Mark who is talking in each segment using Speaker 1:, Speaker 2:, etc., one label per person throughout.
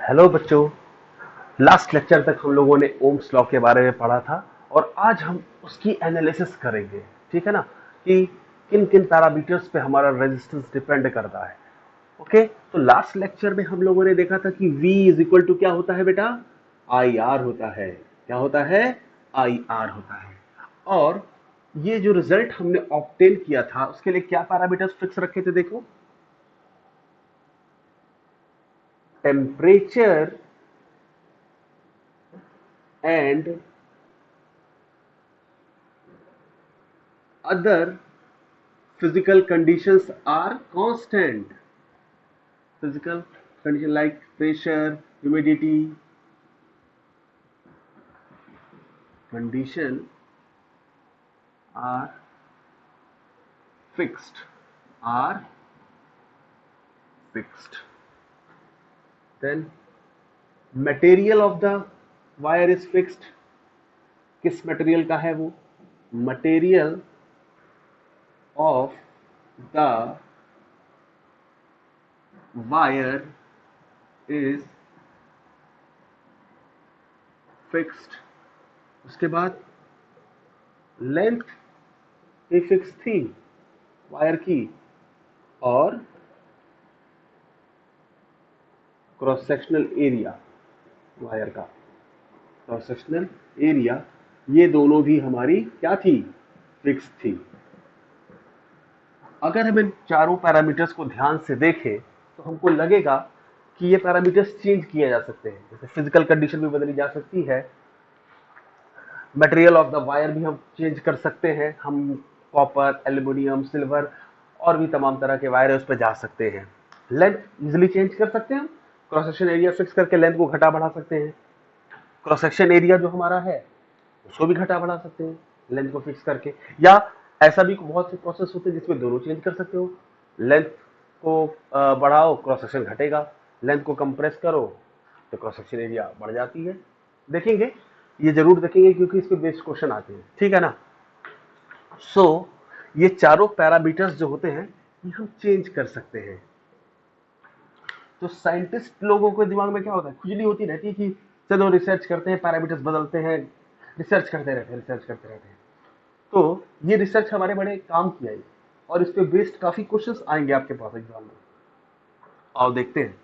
Speaker 1: Hello बच्चों। Last lecture तक हम लोगों ने ओम्स लॉ के बारे में पढ़ा था और आज हम उसकी एनालिसिस करेंगे। ठीक है ना, कि किन किन पैरामीटर्स पे हमारा रेजिस्टेंस डिपेंड करता है। ओके, तो लास्ट लेक्चर में हम लोगों ने देखा था कि V इज इक्वल टू क्या होता है बेटा, आई आर होता है। क्या होता है? आई आर होता है। और ये जो रिजल्ट हमने ऑब्टेन किया था उसके लिए क्या पैरामीटर्स फिक्स रखे थे? देखो, temperature and other physical conditions are constant. Physical condition like pressure, humidity, condition are fixed. Are fixed. Then material of the wire is fixed. किस मटेरियल का है वो? Material of the wire is fixed. उसके बाद length भी fix थी wire की, और क्रॉस सेक्शनल एरिया वायर का, क्रॉस सेक्शनल एरिया, ये दोनों भी हमारी क्या थी? फिक्स थी। अगर हम इन चारों पैरामीटर्स को ध्यान से देखें तो हमको लगेगा कि ये पैरामीटर्स चेंज किए जा सकते हैं। जैसे फिजिकल कंडीशन भी बदली जा सकती है, मटेरियल ऑफ द वायर भी हम चेंज कर सकते हैं। हम कॉपर, एल्यूमिनियम, सिल्वर और भी तमाम तरह के वायर उस पर जा सकते हैं। लेंथ इजिली चेंज कर सकते हैं हम, क्रॉस सेक्शन एरिया फिक्स करके लेंथ को घटा बढ़ा सकते हैं। क्रॉस सेक्शन एरिया जो हमारा है उसको भी घटा बढ़ा सकते हैं लेंथ को फिक्स करके, या ऐसा भी बहुत से प्रोसेस होते हैं जिसमें दोनों चेंज कर सकते हो। लेंथ को बढ़ाओ, क्रॉस सेक्शन घटेगा। लेंथ को कंप्रेस करो तो क्रॉस सेक्शन एरिया बढ़ जाती है। देखेंगे, ये जरूर देखेंगे क्योंकि इस पे बेस्ड क्वेश्चन आते हैं। ठीक है ना। सो ये चारों पैरामीटर्स जो होते हैं ये हम चेंज कर सकते हैं। तो साइंटिस्ट लोगों के दिमाग में क्या होता है, खुजली होती रहती है कि चलो रिसर्च करते हैं, पैरामीटर्स बदलते हैं, रिसर्च करते रहते हैं, रिसर्च करते रहते हैं। तो ये रिसर्च हमारे बड़े काम की आई और इस पे बेस्ड काफी क्वेश्चंस आएंगे आपके पास एग्जाम में। आओ देखते हैं।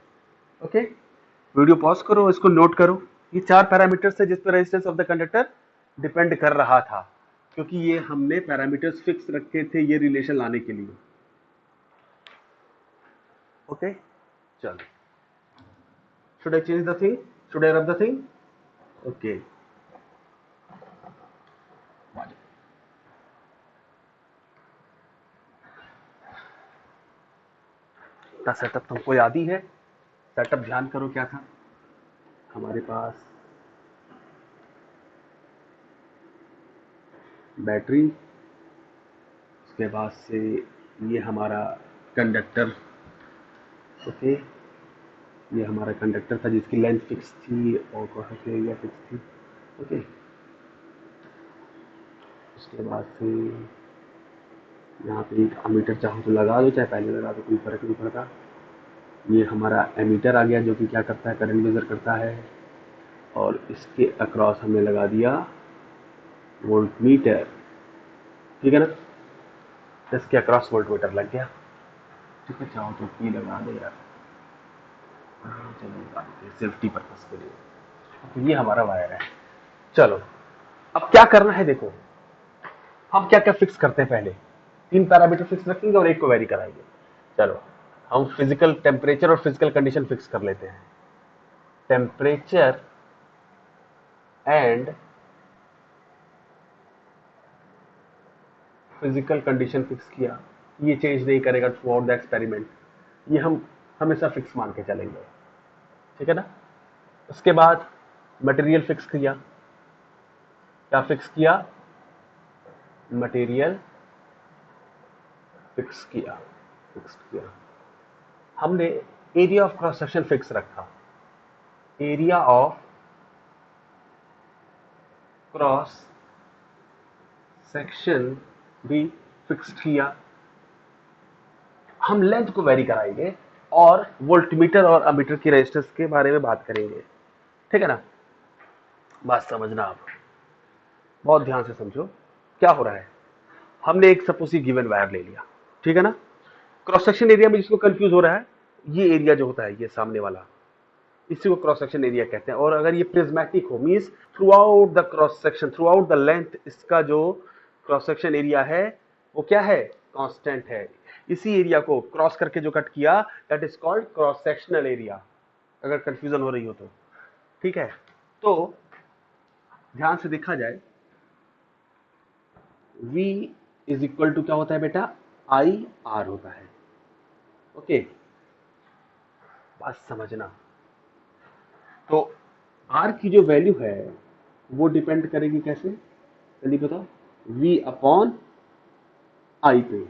Speaker 1: ओके, वीडियो पॉज करो, इसको नोट करो। ये चार पैरामीटर्स है जिस पर resistance of the conductor depend कर रहा था, क्योंकि ये हमने पैरामीटर्स फिक्स रखे थे ये रिलेशन लाने के लिए। ओके, चलो, should I change the thing, should I रब द थिंग? ओके, सेटअप तुमको याद ही है। सेटअप ध्यान करो क्या था हमारे पास। बैटरी, उसके बाद से ये हमारा कंडक्टर। ओके, ये हमारा कंडक्टर था जिसकी लेंथ फिक्स थी और क्रॉस सेक्शन एरिया फिक्स थी। ओके, उसके बाद से यहाँ पे एक अमीटर चाहो तो लगा दो, चाहे पहले लगा दो, कोई फर्क नहीं पड़ता। ये हमारा एमीटर आ गया जो कि क्या करता है, करंट मेजर करता है। और इसके अक्रॉस हमने लगा दिया वोल्ट मीटर। ठीक है ना, इसके अक्रॉस वोल्ट मीटर लग गया। ठीक है, चाहो तो की लगा दे यार, चलो लगा देते सेफ्टी पर्पज के लिए। तो ये हमारा वायर है। चलो, अब क्या करना है देखो, हम क्या क्या फिक्स करते हैं। पहले तीन पैरामीटर फिक्स रखेंगे और एक को वेरी कराएंगे। चलो, हम फिजिकल टेम्परेचर और फिजिकल कंडीशन फिक्स कर लेते हैं। Temperature and physical condition fix किया, ये चेंज नहीं करेगा थ्रू आउट द एक्सपेरिमेंट, ये हम हमेशा फिक्स मान के चलेंगे। ठीक है ना। उसके बाद मटेरियल फिक्स किया। क्या फिक्स किया? मटेरियल फिक्स किया, फिक्स किया। हमने area of cross section fix रखा। एरिया ऑफ क्रॉस सेक्शन भी फिक्स किया। हम लेंथ को वेरी कराएंगे और वोल्टमीटर और अमीटर की रेजिस्टेंस के बारे में बात करेंगे। ठीक है ना, बात समझना आप, बहुत ध्यान से समझो क्या हो रहा है। हमने एक सपोज ये गिवन वायर ले लिया, ठीक है ना। क्रॉस सेक्शन एरिया में जिसको कंफ्यूज हो रहा है, ये एरिया जो होता है ये सामने वाला, इसी को क्रॉस सेक्शन एरिया कहते हैं। और अगर ये प्रिज्मेटिक हो means through out the cross section, through out the length, इसका जो क्रॉस सेक्शन एरिया है वो क्या है, कांस्टेंट है। इसी एरिया को क्रॉस करके जो कट किया that is called cross sectional area, अगर कंफ्यूजन हो रही हो तो। ठीक है, तो ध्यान से देखा जाए, V इज इक्वल टू क्या होता है बेटा, आई आर होता है। ओके, बात समझना। तो R की जो वैल्यू है वो डिपेंड करेगी कैसे, जल्दी बताओ, V अपॉन आई पे।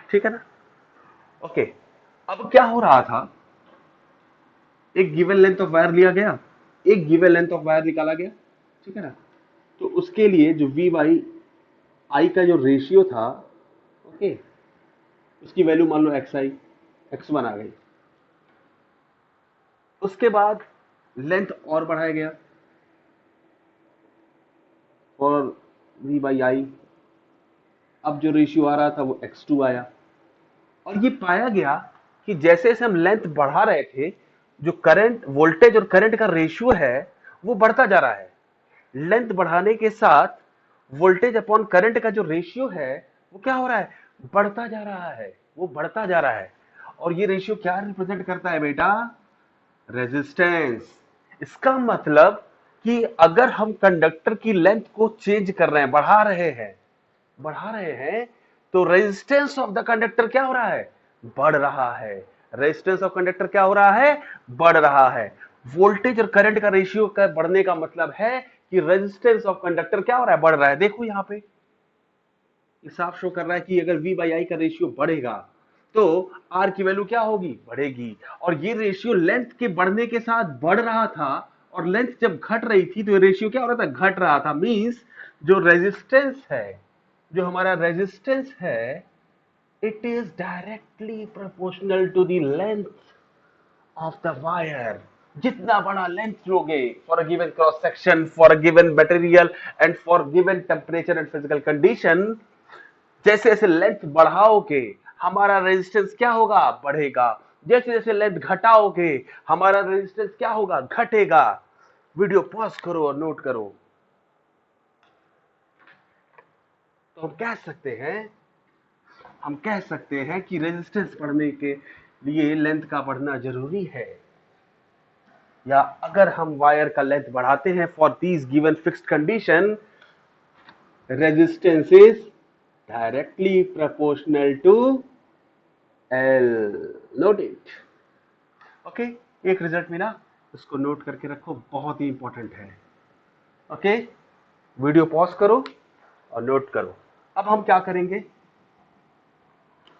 Speaker 1: ठीक है ना। ओके, अब क्या हो रहा था, एक गिवन लेंथ ऑफ वायर लिया गया, एक गिवन लेंथ ऑफ वायर निकाला गया, ठीक है ना। तो उसके लिए जो V बाई आई का जो रेशियो था, ओके, उसकी वैल्यू मान लो xi, x1 आ गई। उसके बाद लेंथ और बढ़ाया गया और V बाई आई, अब जो रेशियो आ रहा था वो x2 आया। और ये पाया गया कि जैसे जैसे हम लेंथ बढ़ा रहे थे, जो करंट, वोल्टेज और करंट का रेशियो है वो बढ़ता जा रहा है। लेंथ बढ़ाने के साथ वोल्टेज अपॉन करंट का जो रेशियो है वो क्या हो रहा है, बढ़ता जा रहा है, वो बढ़ता जा रहा है। और ये रेशियो क्या रिप्रेजेंट करता है बेटा, रेजिस्टेंस। इसका मतलब कि अगर हम कंडक्टर की लेंथ को चेंज कर रहे हैं, बढ़ा रहे हैं, तो रेजिस्टेंस ऑफ द कंडक्टर क्या हो रहा है, बढ़ रहा है। रेजिस्टेंस ऑफ कंडक्टर क्या हो रहा है, बढ़ रहा है। वोल्टेज और करंट का रेशियो का बढ़ने का मतलब है कि रेजिस्टेंस ऑफ कंडक्टर क्या हो रहा है, बढ़ रहा है। देखो यहां पे साफ शो कर रहा है कि अगर V बाई आई का रेशियो बढ़ेगा तो R की वैल्यू क्या होगी, बढ़ेगी। और ये रेशियो लेंथ के बढ़ने के साथ बढ़ रहा था, और लेंथ जब घट रही थी तो ये रेशियो क्या हो रहा था, घट रहा था। मींस जो रेजिस्टेंस है, जो हमारा रेजिस्टेंस है, it is directly proportional to the length of the wire. जितना बड़ा लेंथ लोगे for a given cross section, for a given material and for given temperature and physical condition, जैसे जैसे लेंथ बढ़ाओगे हमारा रेजिस्टेंस क्या होगा, बढ़ेगा। जैसे जैसे लेंथ घटाओगे हमारा रेजिस्टेंस क्या होगा, घटेगा। वीडियो पॉज करो और नोट करो। तो हम कह सकते हैं कि रेजिस्टेंस बढ़ने के लिए लेंथ का बढ़ना जरूरी है। या अगर हम वायर का लेंथ बढ़ाते हैं for these given fixed condition, resistance is directly proportional to L। Note it. Okay, एक रिजल्ट मिला, इसको नोट करके रखो, बहुत ही इंपॉर्टेंट है। ओके, वीडियो पॉज करो और नोट करो। अब हम क्या करेंगे,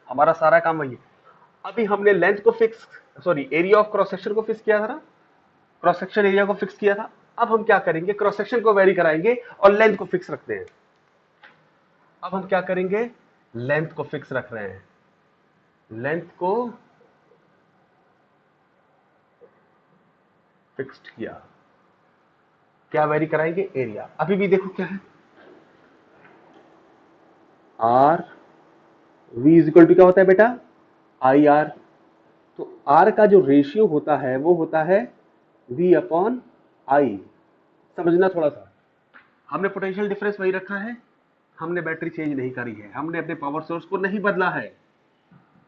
Speaker 1: हमारा सारा काम वही है। अभी हमने लेंथ को fix, sorry, area of cross section को फिक्स किया था ना, क्रॉस सेक्शन एरिया को फिक्स किया था। अब हम क्या करेंगे, क्रॉस सेक्शन को वेरी कराएंगे और लेंथ को फिक्स रखते हैं। अब हम क्या करेंगे, लेंथ को फिक्स रख रहे हैं, लेंथ को फिक्स्ड किया, क्या वेरी कराएंगे, एरिया। अभी भी देखो क्या है, R, V is equal to क्या होता है बेटा, आई आर। तो R का जो रेशियो होता है वो होता है V अपॉन आई। समझना थोड़ा सा, हमने पोटेंशियल डिफरेंस वही रखा है, हमने बैटरी चेंज नहीं करी है, हमने अपने पावर सोर्स को नहीं बदला है,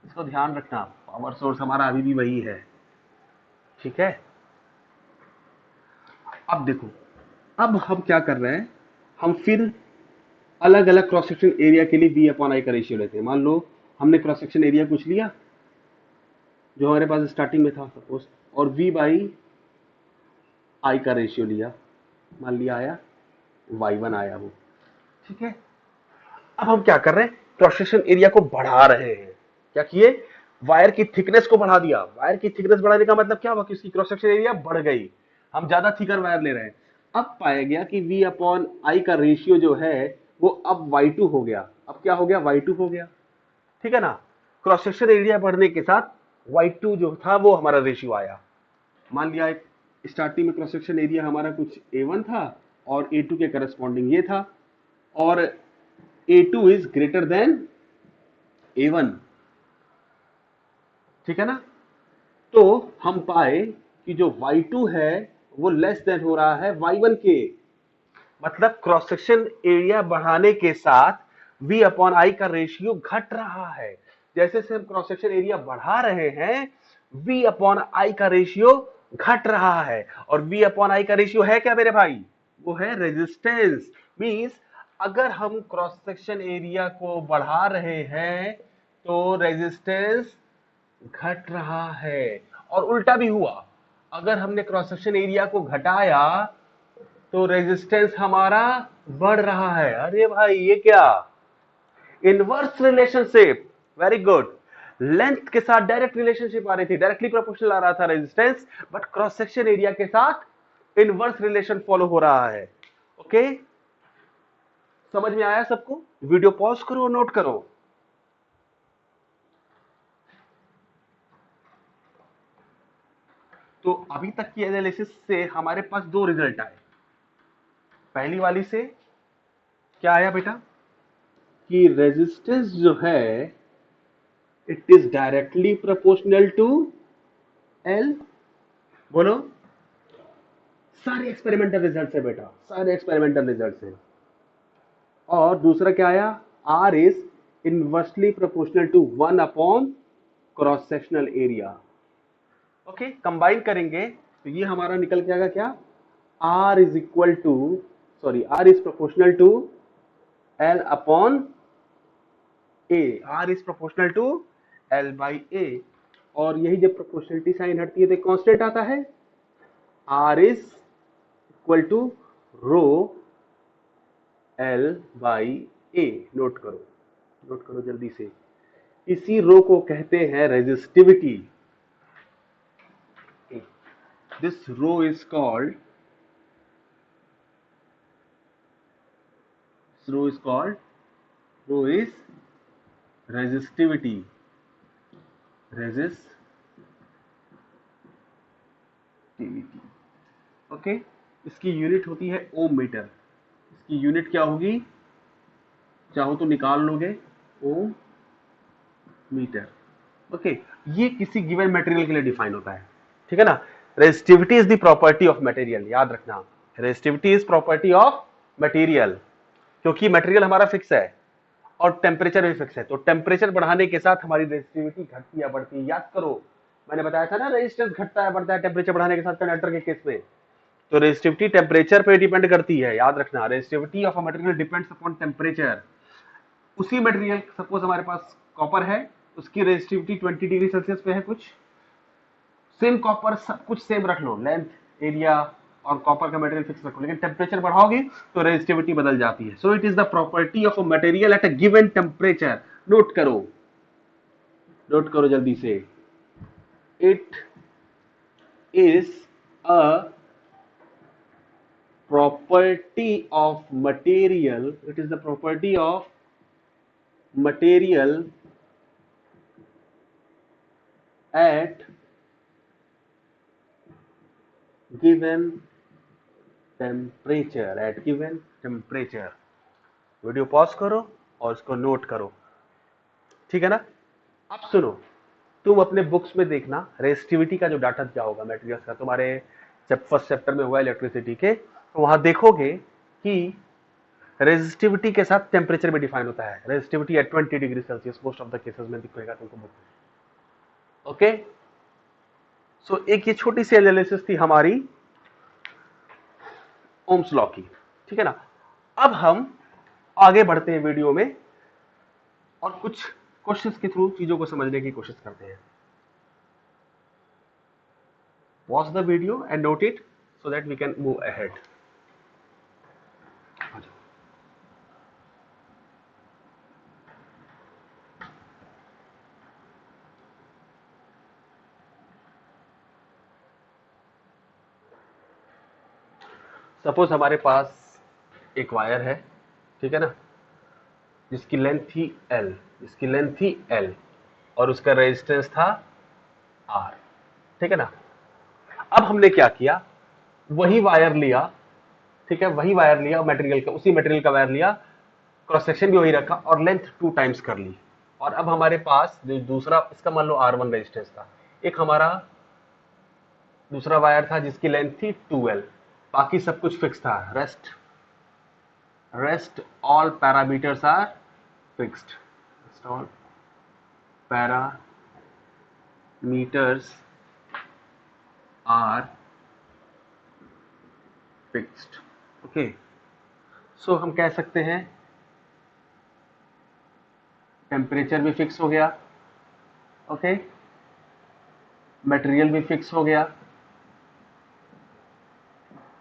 Speaker 1: इसको ध्यान रखना। पावर सोर्स हमारा अभी भी वही है, ठीक है। अब देखो, अब हम क्या कर रहे हैं, हम फिर अलग अलग क्रॉस सेक्शन एरिया के लिए V अपॉन आई का रेशियो लेते हैं। मान लो हमने क्रॉस सेक्शन एरिया कुछ लिया जो हमारे पास स्टार्टिंग में था सपोज, और V बाई आई का रेशियो लिया, मान लिया आया y1 आया वो, ठीक है। अब हम क्या कर रहे हैं, क्रॉस सेक्शन एरिया को बढ़ा रहे हैं। क्या किए, वायर की थिकनेस को बढ़ा दिया। वायर की थिकनेस बढ़ाने का मतलब क्या हुआ कि उसकी क्रॉस सेक्शन एरिया बढ़ गई, हम ज्यादा थिकर वायर ले रहे हैं। अब पाया गया कि V अपॉन आई का रेशियो जो है वो अब y2 हो गया। अब क्या हो गया, y2 हो गया, ठीक है ना। क्रॉस सेक्शन एरिया बढ़ने के साथ y2 जो था वो हमारा रेशियो आया। मान लिया एक स्टार्टिंग में क्रॉस सेक्शन एरिया हमारा कुछ A1 था और A2 के करस्पॉन्डिंग ये था, और A2 is greater than A1, ठीक है ना। तो हम पाए कि जो y2 है वो लेस देन हो रहा है y1 के, मतलब क्रॉस सेक्शन एरिया बढ़ाने के साथ v अपॉन आई का रेशियो घट रहा है। जैसे से हम क्रॉस सेक्शन एरिया बढ़ा रहे हैं v अपॉन आई का रेशियो घट रहा है, और v अपॉन आई का रेशियो है क्या मेरे भाई, वो है रेजिस्टेंस। मींस अगर हम क्रॉस सेक्शन एरिया को बढ़ा रहे हैं तो रेजिस्टेंस घट रहा है, और उल्टा भी हुआ, अगर हमने क्रॉस सेक्शन एरिया को घटाया तो रेजिस्टेंस हमारा बढ़ रहा है। अरे भाई ये क्या, inverse relationship, very good. Length के साथ डायरेक्ट रिलेशनशिप आ रही थी, डायरेक्टली प्रोपोर्शनल आ रहा था resistance, but cross section area के साथ इनवर्स रिलेशन फॉलो हो रहा है। ओके, समझ में आया सबको? वीडियो पॉज करो, नोट करो। तो अभी तक की एनालिसिस से हमारे पास दो रिजल्ट आए। पहली वाली से क्या आया बेटा कि रेजिस्टेंस जो है it is directly proportional to L. बोलो, सारे एक्सपेरिमेंटल रिजल्ट है बेटा, सारे एक्सपेरिमेंटल रिजल्ट है। और दूसरा क्या आया, R is inversely proportional to 1 upon cross sectional area. Okay, combine करेंगे तो ये हमारा निकल के आएगा क्या, R is equal to, sorry, R is proportional to L upon A, R is proportional to L by A. और यही जब प्रोपोर्शनलिटी साइन हटती है तो कांस्टेंट आता है, R is equal to rho L by A. Note करो, note करो जल्दी से। इसी रो को कहते हैं resistivity. This rho is called, rho is called, rho is resistivity, resistivity. Okay, इसकी यूनिट होती है ओम मीटर। इसकी यूनिट क्या होगी, चाहो तो निकाल लोगे, ओम मीटर। ओके, ये किसी गिवन मटेरियल के लिए डिफाइन होता है, ठीक है ना। Resistivity is the property of material, याद रखना, resistivity is property of material, क्योंकि मटेरियल हमारा फिक्स है और टेम्परेचर भी फिक्स है। तो टेम्परेचर बढ़ाने के साथ हमारी रेजिस्टिविटी घटती या बढ़ती है, याद करो मैंने बताया था ना, रेजिस्टेंस घटता है बढ़ता है टेम्परेचर बढ़ाने के साथ कंडक्टर के केस में। तो रेजिस्टिविटी टेम्परेचर पे डिपेंड करती है, याद रखना, resistivity of a material depends upon temperature. उसी मटेरियल, सपोज हमारे पास कॉपर है, उसकी रेजिस्टिविटी 20 डिग्री सेल्सियस पे है, कुछ सेम कॉपर, सब कुछ सेम रख लो, लेंथ एरिया और कॉपर का मटेरियल फिक्स रखो, लेकिन टेम्परेचर बढ़ाओगे तो रेजिस्टिविटी बदल जाती है। So it is the property of a material at a given temperature. Note करो, नोट करो जल्दी से। It is a property of material, it is the property of material at given temperature, at given temperature। Video pause करो और इसको note करो, ठीक है ना। अब सुनो, तुम अपने बुक्स में देखना रेजिस्टिविटी का जो डाटा दिया होगा मटेरियल्स का, तुम्हारे जब फर्स्ट चैप्टर में हुआ इलेक्ट्रिसिटी के, तो वहां देखोगे कि रेजिस्टिविटी के साथ टेम्परेचर भी डिफाइन होता है। Resistivity eight 20 degree Celsius most of the cases में दिखेगा तुमको बुक में। ओके, सो एक ये छोटी सी एनालिसिस थी हमारी ओम्स लॉ की, ठीक है ना। अब हम आगे बढ़ते हैं वीडियो में और कुछ क्वेश्चंस के थ्रू चीजों को समझने की कोशिश करते हैं। Watch the video and note it so that we can move ahead. Suppose हमारे पास एक वायर है, ठीक है ना, जिसकी लेंथ थी L, जिसकी लेंथ थी L, और उसका रेजिस्टेंस था R, ठीक है ना। अब हमने क्या किया, वही वायर लिया, ठीक है, वही वायर लिया मटेरियल का, उसी मटेरियल का वायर लिया, क्रॉस सेक्शन भी वही रखा और लेंथ 2 टाइम्स कर ली। और अब हमारे पास जो दूसरा, इसका मान लो R1 रेजिस्टेंस था, एक हमारा दूसरा वायर था जिसकी लेंथ थी 2L, बाकी सब कुछ फिक्स था, rest all parameters are fixed, rest all parameters are fixed. Okay, so हम कह सकते हैं टेम्परेचर भी फिक्स हो गया, ओके, मटेरियल भी फिक्स हो गया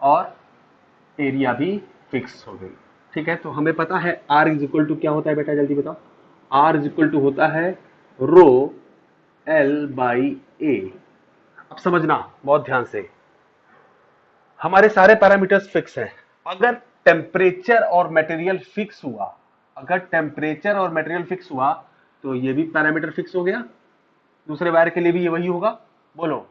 Speaker 1: और एरिया भी फिक्स हो गई, ठीक है। तो हमें पता है R इज इक्वल टू क्या होता है बेटा, जल्दी बताओ। R इज इक्वल टू होता है रो L बाई A। अब समझना बहुत ध्यान से, हमारे सारे पैरामीटर्स फिक्स हैं। अगर टेम्परेचर और मटेरियल फिक्स हुआ, अगर टेम्परेचर और मटेरियल फिक्स हुआ तो ये भी पैरामीटर फिक्स हो गया, दूसरे वायर के लिए भी ये वही होगा, बोलो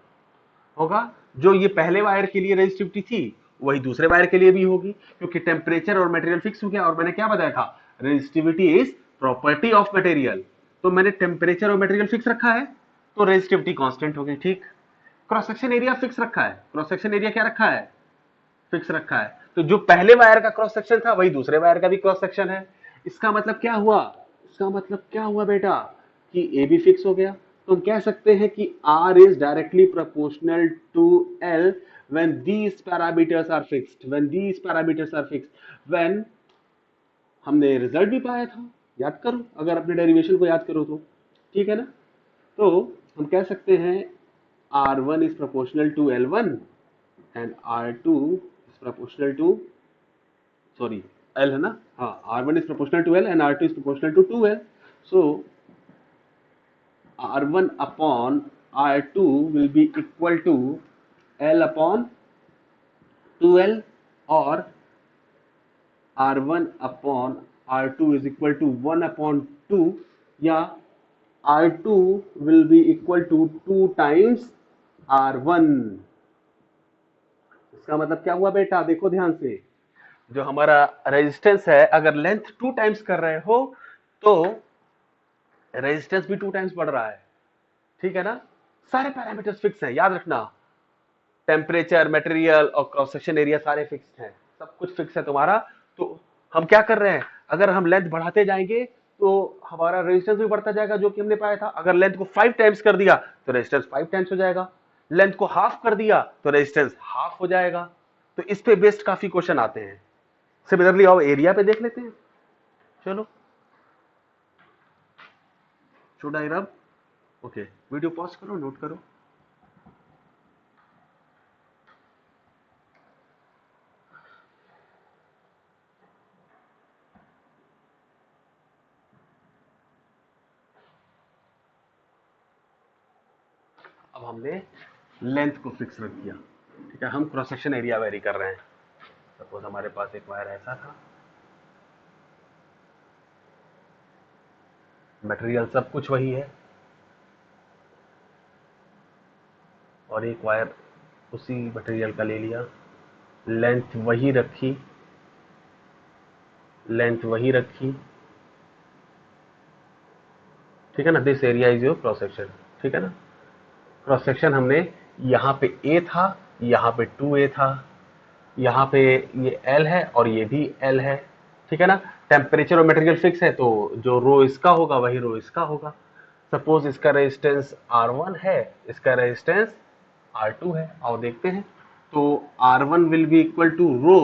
Speaker 1: होगा। जो ये पहले वायर के लिए रेजिस्टिविटी थी वही दूसरे वायर के लिए भी होगी, क्योंकि टेम्परेचर और मटेरियल फिक्स हो गया। और मैंने क्या बताया था, resistivity is property of material. तो मैंने टेम्परेचर और मटेरियल फिक्स रखा है तो रेजिस्टिविटी कांस्टेंट हो गई, ठीक। क्रॉस सेक्शन एरिया फिक्स रखा है, क्रॉस सेक्शन एरिया क्या रखा है, फिक्स रखा है। तो जो पहले वायर का क्रॉस सेक्शन था वही दूसरे वायर का भी क्रॉस सेक्शन है। इसका मतलब क्या हुआ, इसका मतलब क्या हुआ बेटा कि ए भी फिक्स हो गया। तो हम कह सकते हैं कि R is directly proportional to L when these parameters are fixed, when these parameters are fixed, when हमने रिजल्ट भी पाया था, याद करो, अगर अपने डेरिवेशन को याद करो तो, ठीक है ना। तो हम कह सकते हैं R1 is proportional to L1 and R2 is proportional to, sorry, L है ना, हाँ, R1 is proportional to L and R2 is proportional to 2L. So R1 upon R2 will be equal to L upon 2L, और R1 upon R2 is equal to 1 upon 2, या R2 will be equal to 2 times R1। इसका मतलब क्या हुआ बेटा, देखो ध्यान से, जो हमारा रेजिस्टेंस है, अगर लेंथ 2 टाइम्स कर रहे हो तो रेजिस्टेंस भी 2 टाइम्स बढ़ रहा है, ठीक है ना। सारे पैरामीटर्स फिक्स हैं, याद रखना, टेम्परेचर, मटेरियल और क्रॉस सेक्शन एरिया सारे फिक्स हैं, सब कुछ फिक्स है तुम्हारा। तो हम क्या कर रहे हैं, अगर हम लेंथ बढ़ाते जाएंगे तो हमारा रेजिस्टेंस भी बढ़ता जाएगा, जो कि हमने पाया था। अगर लेंथ को 5 टाइम्स कर दिया तो रेजिस्टेंस 5 टाइम्स हो जाएगा, लेंथ को हाफ कर दिया तो रेजिस्टेंस हाफ हो जाएगा। तो इस पे बेस्ड काफी क्वेश्चन आते हैं। सिमिलरली आओ एरिया पे देख लेते हैं, चलो। शुड आई रब, ओके, वीडियो पॉज करो, नोट करो। अब हमने लेंथ को फिक्स रख दिया, ठीक है। हम क्रॉस सेक्शन एरिया वेरी कर रहे हैं। सपोज हमारे पास एक वायर ऐसा था, मटेरियल सब कुछ वही है, और एक वायर उसी मटेरियल का ले लिया, लेंथ वही रखी, लेंथ वही रखी, ठीक है ना। This area is your cross section, ठीक है ना। क्रॉस सेक्शन हमने यहाँ पे A था, यहाँ पे 2A था, यहाँ पे ये L है और ये भी L है, ठीक है ना। टेम्परेचर और मटेरियल फिक्स है तो जो रो इसका होगा वही रो इसका होगा। सपोज इसका रेजिस्टेंस R1 है, इसका रेजिस्टेंस R2 है, आओ देखते हैं। तो R1 will be equal to rho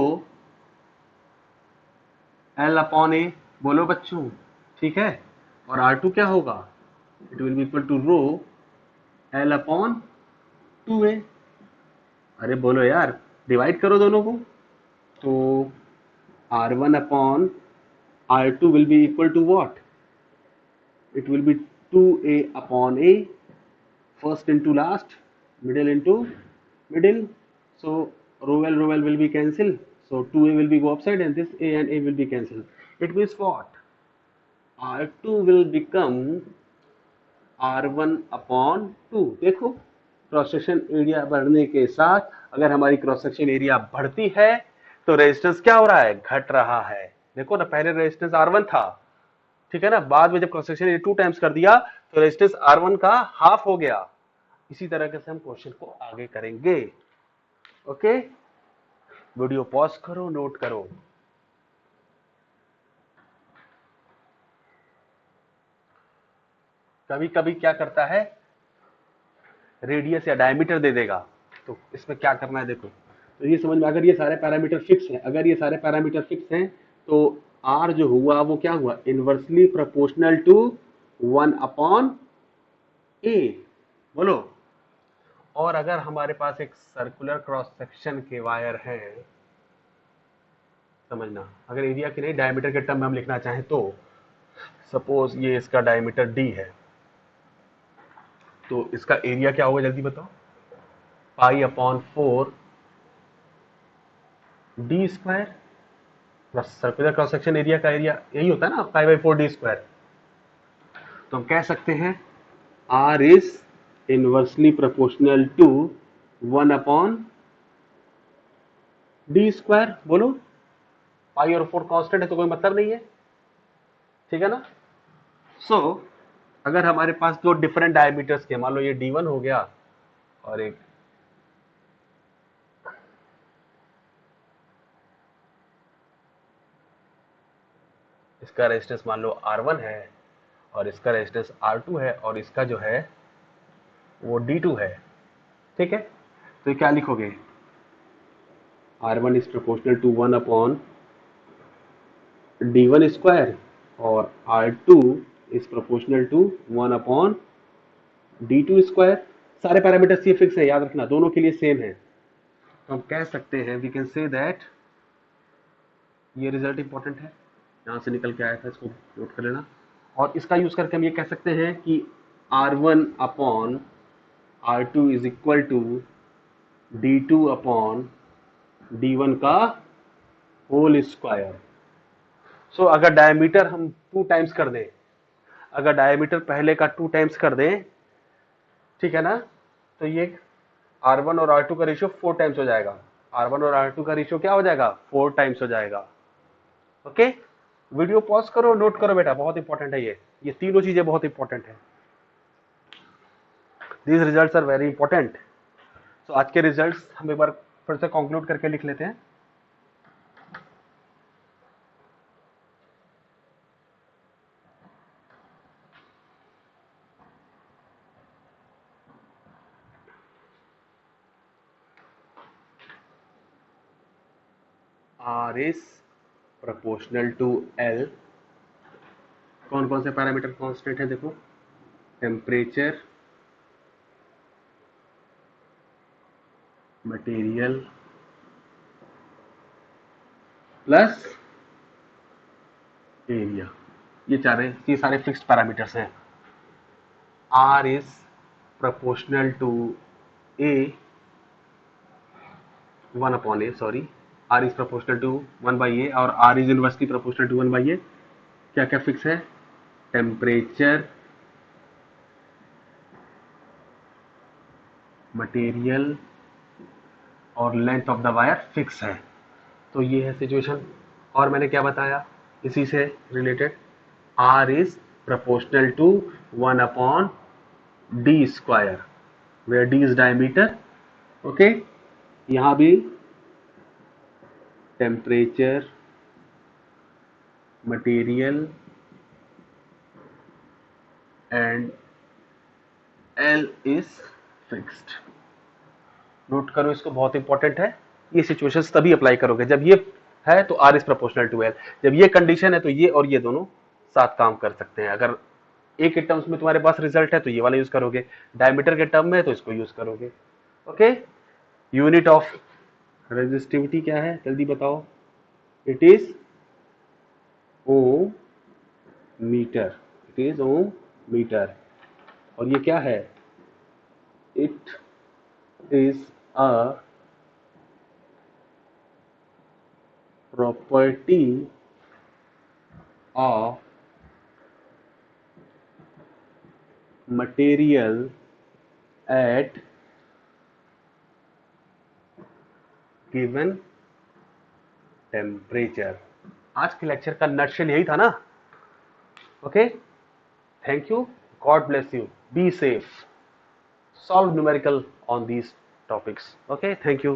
Speaker 1: L upon A, बोलो बच्चों, ठीक है। और R2 क्या होगा, it will be equal to rho L upon 2A। अरे बोलो यार, डिवाइड करो दोनों को। तो R1 upon R2 will be equal to what? It will be 2A upon A, first into last, middle into middle. So row L will be cancelled. So 2A will be go upside and this A and A will be cancelled. It means what? R2 will become R1/2। देखो, cross section area बढ़ने के साथ अगर हमारी cross section area बढ़ती है तो resistance क्या हो रहा है, घट रहा है। देखो ना, पहले रेजिस्टेंस R1 था, ठीक है ना, बाद में जब क्रॉस सेक्शन एरिया 2 टाइम्स कर दिया तो रेजिस्टेंस R1 का हाफ हो गया। इसी तरह से हम क्वेश्चन को आगे करेंगे। ओके, वीडियो पॉज करो, नोट करो। कभी कभी क्या करता है, रेडियस या डायमीटर दे देगा, तो इसमें क्या करना है देखो। तो ये समझ में, अगर ये सारे पैरामीटर फिक्स हैं, अगर ये सारे पैरामीटर फिक्स हैं तो आर जो हुआ वो क्या हुआ, इनवर्सली प्रोपोर्शनल टू 1/a। बोलो। और अगर हमारे पास एक सर्कुलर क्रॉस सेक्शन के वायर है, समझना, अगर एरिया की नहीं डायमीटर के टर्म में हम लिखना चाहें तो सपोज ये इसका डायमीटर डी है, तो इसका एरिया क्या होगा जल्दी बताओ, π/4 D square plus circular cross section area का एरिया यही होता है ना, π/4 डी स्क्वायर। तो हम कह सकते हैं R is inversely proportional to 1/डी स्क्वायर। बोलो, पाई और 4 कांस्टेंट है तो कोई मतलब नहीं है, ठीक है ना। सो अगर हमारे पास दो डिफरेंट डायमीटर्स के, मान लो ये D1 हो गया और एक इसका रेजिस्टेंस मान लो R1 है और इसका रेजिस्टेंस R2 है और इसका जो है वो D2 है, ठीक है। तो ये क्या लिखोगे, R1 is proportional to 1/D1 square और R2 is proportional to 1/D2 square. सारे पैरामीटर्स ये फिक्स है, याद रखना, दोनों के लिए सेम है। तो हम कह सकते हैं, वी कैन से दैट, ये रिजल्ट इंपॉर्टेंट है, यहां से निकल के आया था, इसको नोट कर लेना। और इसका यूज करके हम ये कह सकते हैं कि R1/R2 is equal to D2/D1 का होल स्क्वायर। सो अगर डायमीटर हम 2 टाइम्स कर दें, अगर डायमीटर पहले का 2 टाइम्स कर दें, ठीक है ना, तो ये R1 और R2 का रेशियो 4 टाइम्स हो जाएगा। R1 और R2 का रेशियो क्या हो जाएगा, 4 टाइम्स हो जाएगा। ओके, वीडियो पॉज करो, नोट करो बेटा, बहुत इंपॉर्टेंट है ये तीनों चीजें बहुत इंपॉर्टेंट है। These results are very important. तो आज के रिजल्ट्स हम एक बार फिर से कंक्लूड करके लिख लेते हैं। R is proportional to L। कौन कौन से पैरामीटर कांस्टेंट है देखो, टेम्परेचर, मटेरियल प्लस एरिया, ये सारे फिक्स्ड पैरामीटर्स हैं। R is proportional to A 1/A, sorry, R is proportional to 1/A और R is inversely proportional to 1/A। क्या क्या फिक्स है, टेम्परेचर, मटेरियल और length of the wire fix है। तो ये है सिचुएशन। और मैंने क्या बताया इसी से रिलेटेड, R इज proportional to 1/D square, where D is diameter. Okay, यहां भी temperature, material and L is fixed. Note करो इसको, बहुत इंपॉर्टेंट है। ये सिचुएशंस तभी अप्लाई करोगे जब ये है तो R is proportional to L, जब ये कंडीशन है तो ये और ये दोनों साथ काम कर सकते हैं। अगर ए के टर्म्स में तुम्हारे पास रिजल्ट है तो ये वाला यूज करोगे, डायमीटर के टर्म में है तो इसको यूज करोगे। ओके, यूनिट ऑफ रेजिस्टिविटी क्या है जल्दी बताओ, it is ohm meter, it is ohm meter. और ये क्या है, it is a property of material at given temperature. आज के लेक्चर का नटशेल यही था ना। Okay, thank you, God bless you, be safe, solve numerical on these topics. Okay, thank you.